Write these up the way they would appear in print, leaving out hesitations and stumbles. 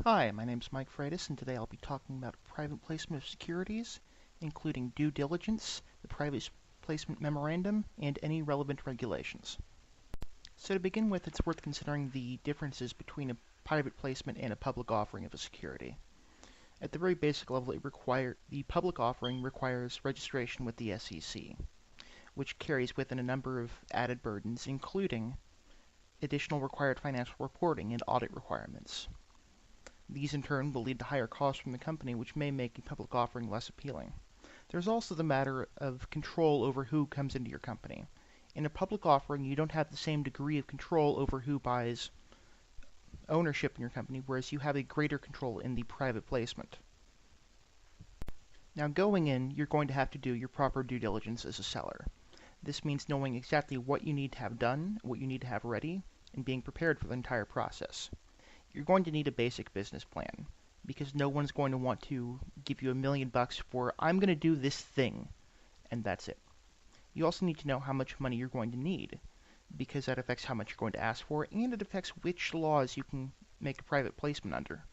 Hi, my name is Mike Freitas, and today I'll be talking about private placement of securities, including due diligence, the private placement memorandum, and any relevant regulations. So to begin with, it's worth considering the differences between a private placement and a public offering of a security. At the very basic level, the public offering requires registration with the SEC, which carries with it a number of added burdens, including additional required financial reporting and audit requirements. These in turn will lead to higher costs from the company, which may make a public offering less appealing. There's also the matter of control over who comes into your company. In a public offering, you don't have the same degree of control over who buys ownership in your company, whereas you have a greater control in the private placement. Now, going in, you're going to have to do your proper due diligence as a seller. This means knowing exactly what you need to have done, what you need to have ready, and being prepared for the entire process. You're going to need a basic business plan, because no one's going to want to give you $1,000,000 for, I'm going to do this thing, and that's it. You also need to know how much money you're going to need, because that affects how much you're going to ask for, and it affects which laws you can make a private placement under.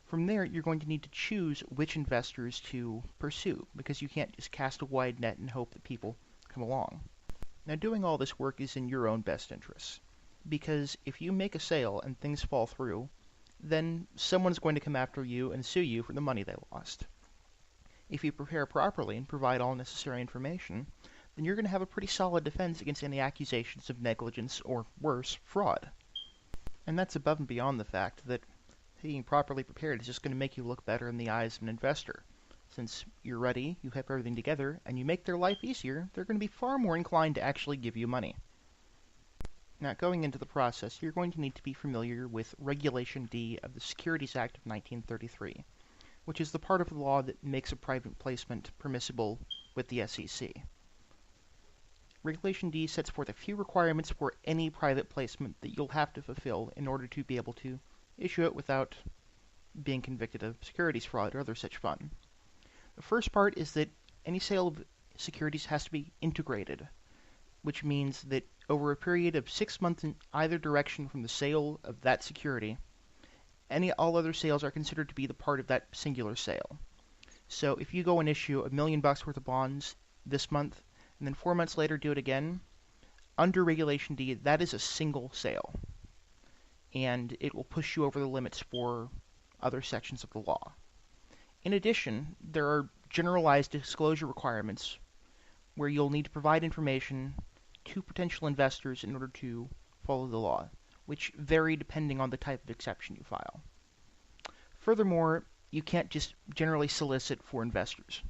From there, you're going to need to choose which investors to pursue, because you can't just cast a wide net and hope that people come along. Now, doing all this work is in your own best interests, because if you make a sale and things fall through, then someone's going to come after you and sue you for the money they lost. If you prepare properly and provide all necessary information, then you're going to have a pretty solid defense against any accusations of negligence or, worse, fraud. And that's above and beyond the fact that being properly prepared is just going to make you look better in the eyes of an investor. Since you're ready, you have everything together, and you make their life easier, they're going to be far more inclined to actually give you money. Now, going into the process, you're going to need to be familiar with Regulation D of the Securities Act of 1933, which is the part of the law that makes a private placement permissible with the SEC. Regulation D sets forth a few requirements for any private placement that you'll have to fulfill in order to be able to issue it without being convicted of securities fraud or other such fun. The first part is that any sale of securities has to be integrated, which means that over a period of 6 months in either direction from the sale of that security, all other sales are considered to be the part of that singular sale. So if you go and issue $1,000,000 worth of bonds this month, and then 4 months later do it again, under Regulation D, that is a single sale, and it will push you over the limits for other sections of the law. In addition, there are generalized disclosure requirements where you'll need to provide information to potential investors in order to follow the law, which vary depending on the type of exception you file. Furthermore, you can't just generally solicit for investors.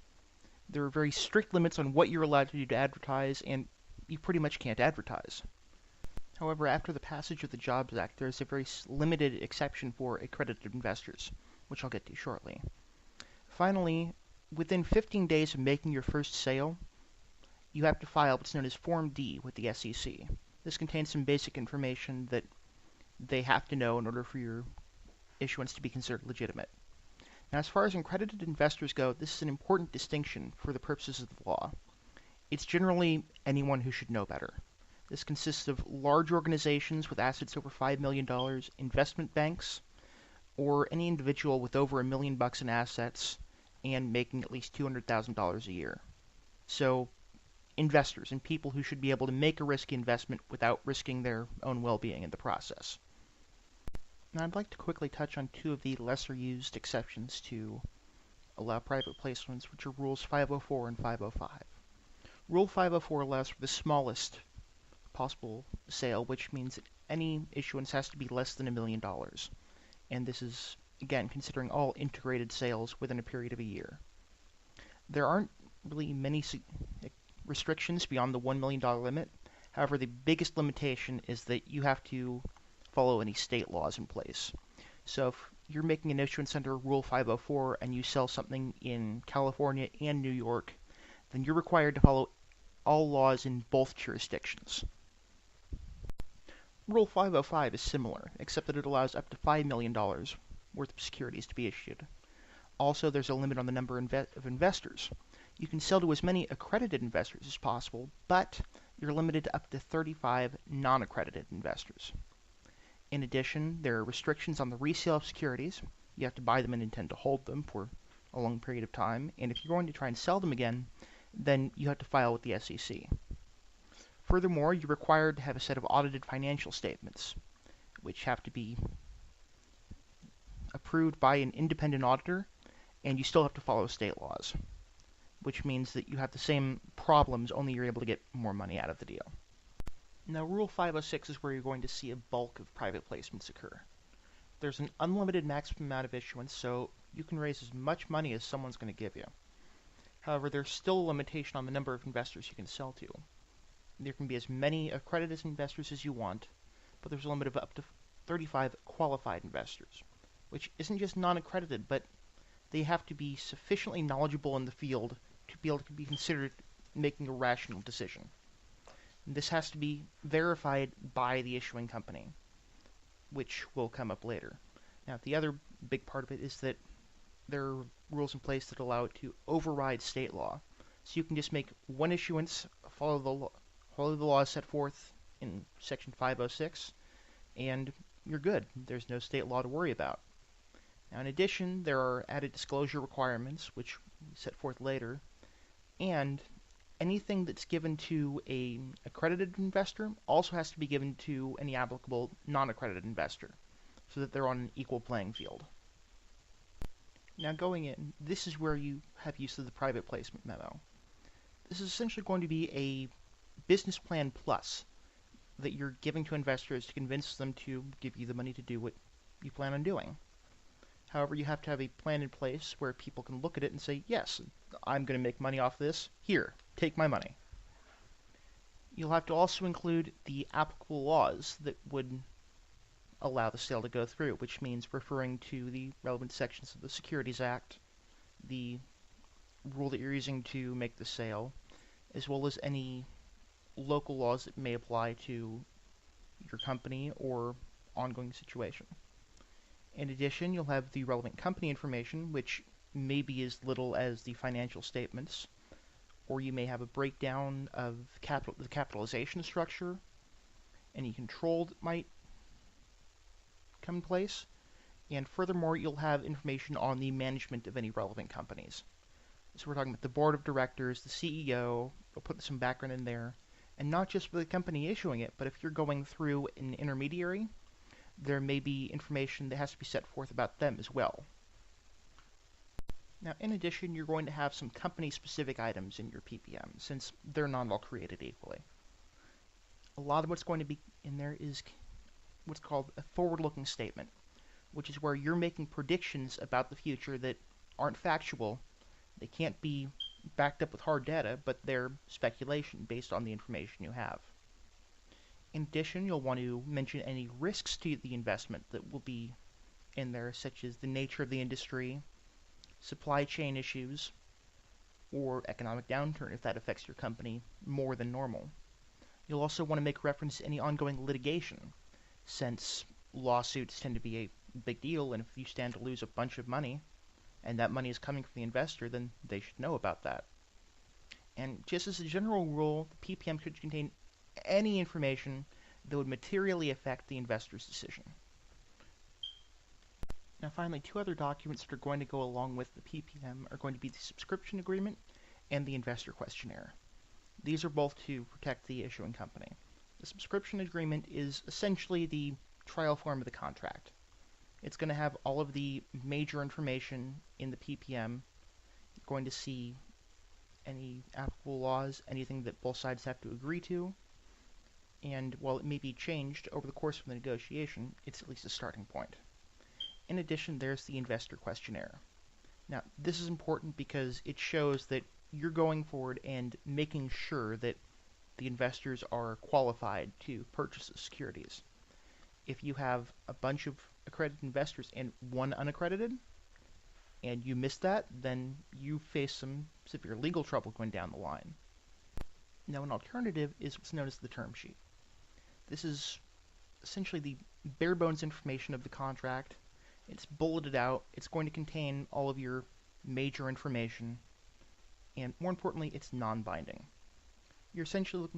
There are very strict limits on what you're allowed to do to advertise, and you pretty much can't advertise. However, after the passage of the Jobs Act, there is a very limited exception for accredited investors, which I'll get to shortly. Finally, within 15 days of making your first sale, you have to file what's known as Form D with the SEC. This contains some basic information that they have to know in order for your issuance to be considered legitimate. Now, as far as accredited investors go, this is an important distinction for the purposes of the law. It's generally anyone who should know better. This consists of large organizations with assets over $5,000,000, investment banks, or any individual with over $1,000,000 in assets and making at least $200,000 a year. So, investors and people who should be able to make a risky investment without risking their own well-being in the process. Now, I'd like to quickly touch on two of the lesser used exceptions to allow private placements, which are Rules 504 and 505. Rule 504 allows for the smallest possible sale, which means that any issuance has to be less than $1,000,000. And this is, again, considering all integrated sales within a period of a year. There aren't really many restrictions beyond the $1,000,000 limit. However, the biggest limitation is that you have to follow any state laws in place. So if you're making an issuance under Rule 504 and you sell something in California and New York, then you're required to follow all laws in both jurisdictions. Rule 505 is similar, except that it allows up to $5,000,000 worth of securities to be issued. Also, there's a limit on the number of investors. You can sell to as many accredited investors as possible, but you're limited to up to 35 non-accredited investors. In addition, there are restrictions on the resale of securities. You have to buy them and intend to hold them for a long period of time, and if you're going to try and sell them again, then you have to file with the SEC. Furthermore, you're required to have a set of audited financial statements, which have to be approved by an independent auditor, and you still have to follow state laws, which means that you have the same problems, only you're able to get more money out of the deal. Now, Rule 506 is where you're going to see a bulk of private placements occur. There's an unlimited maximum amount of issuance, so you can raise as much money as someone's going to give you. However, there's still a limitation on the number of investors you can sell to. There can be as many accredited investors as you want, but there's a limit of up to 35 qualified investors, which isn't just non-accredited, but they have to be sufficiently knowledgeable in the field to be able to be considered making a rational decision. And this has to be verified by the issuing company, which will come up later. Now, the other big part of it is that there are rules in place that allow it to override state law. So you can just make one issuance, follow the laws set forth in Section 506, and you're good. There's no state law to worry about. Now, in addition, there are added disclosure requirements, which we set forth later, and anything that's given to an accredited investor also has to be given to any applicable non-accredited investor, so that they're on an equal playing field. Now, going in, this is where you have use of the private placement memo. This is essentially going to be a business plan plus that you're giving to investors to convince them to give you the money to do what you plan on doing. However, you have to have a plan in place where people can look at it and say, yes, I'm going to make money off this. Here, take my money. You'll have to also include the applicable laws that would allow the sale to go through, which means referring to the relevant sections of the Securities Act, the rule that you're using to make the sale, as well as any local laws that may apply to your company or ongoing situation. In addition, you'll have the relevant company information, which may be as little as the financial statements, or you may have a breakdown of the capitalization structure. Any control that might come in place, and furthermore, you'll have information on the management of any relevant companies. So we're talking about the board of directors, the CEO, we'll put some background in there, and not just for the company issuing it, but if you're going through an intermediary, there may be information that has to be set forth about them as well. Now, in addition, you're going to have some company-specific items in your PPM, since they're not all created equally. A lot of what's going to be in there is what's called a forward-looking statement, which is where you're making predictions about the future that aren't factual. They can't be backed up with hard data, but they're speculation based on the information you have. In addition, you'll want to mention any risks to the investment that will be in there, such as the nature of the industry, supply chain issues, or economic downturn if that affects your company more than normal. You'll also want to make reference to any ongoing litigation, since lawsuits tend to be a big deal, and if you stand to lose a bunch of money, and that money is coming from the investor, then they should know about that. And just as a general rule, the PPM should contain any information that would materially affect the investor's decision. Now finally, two other documents that are going to go along with the PPM are going to be the subscription agreement and the investor questionnaire. These are both to protect the issuing company. The subscription agreement is essentially the trial form of the contract. It's going to have all of the major information in the PPM. You're going to see any applicable laws, anything that both sides have to agree to, and while it may be changed over the course of the negotiation, it's at least a starting point. In addition, there's the investor questionnaire. Now, this is important because it shows that you're going forward and making sure that the investors are qualified to purchase the securities. If you have a bunch of accredited investors and one unaccredited, and you miss that, then you face some severe legal trouble going down the line. Now, an alternative is what's known as the term sheet. This is essentially the bare bones information of the contract. It's bulleted out. It's going to contain all of your major information, and more importantly, it's non-binding. You're essentially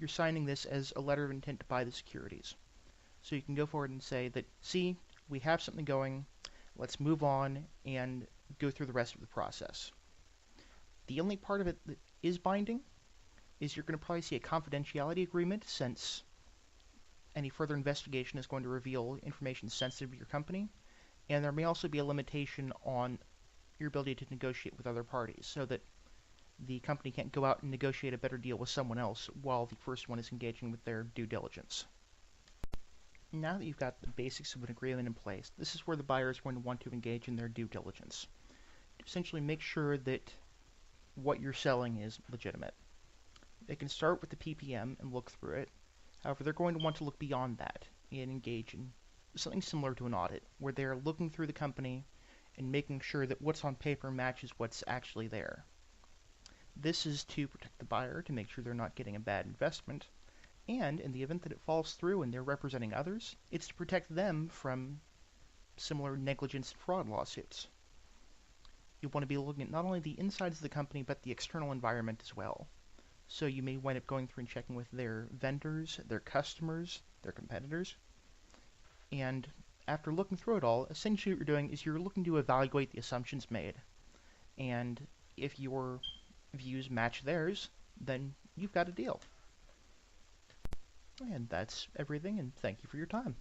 you're signing this as a letter of intent to buy the securities. So you can go forward and say that, see, we have something going, let's move on and go through the rest of the process. The only part of it that is binding is you're going to probably see a confidentiality agreement, since any further investigation is going to reveal information sensitive to your company, and there may also be a limitation on your ability to negotiate with other parties, so that the company can't go out and negotiate a better deal with someone else while the first one is engaging with their due diligence. Now that you've got the basics of an agreement in place, this is where the buyer is going to want to engage in their due diligence. To essentially make sure that what you're selling is legitimate. They can start with the PPM and look through it. However, they're going to want to look beyond that and engage in something similar to an audit, where they're looking through the company and making sure that what's on paper matches what's actually there. This is to protect the buyer, to make sure they're not getting a bad investment, and in the event that it falls through and they're representing others, it's to protect them from similar negligence and fraud lawsuits. You want to be looking at not only the insides of the company, but the external environment as well. So you may wind up going through and checking with their vendors, their customers, their competitors, and after looking through it all, essentially what you're doing is you're looking to evaluate the assumptions made, and if your views match theirs, then you've got a deal. And that's everything, and thank you for your time.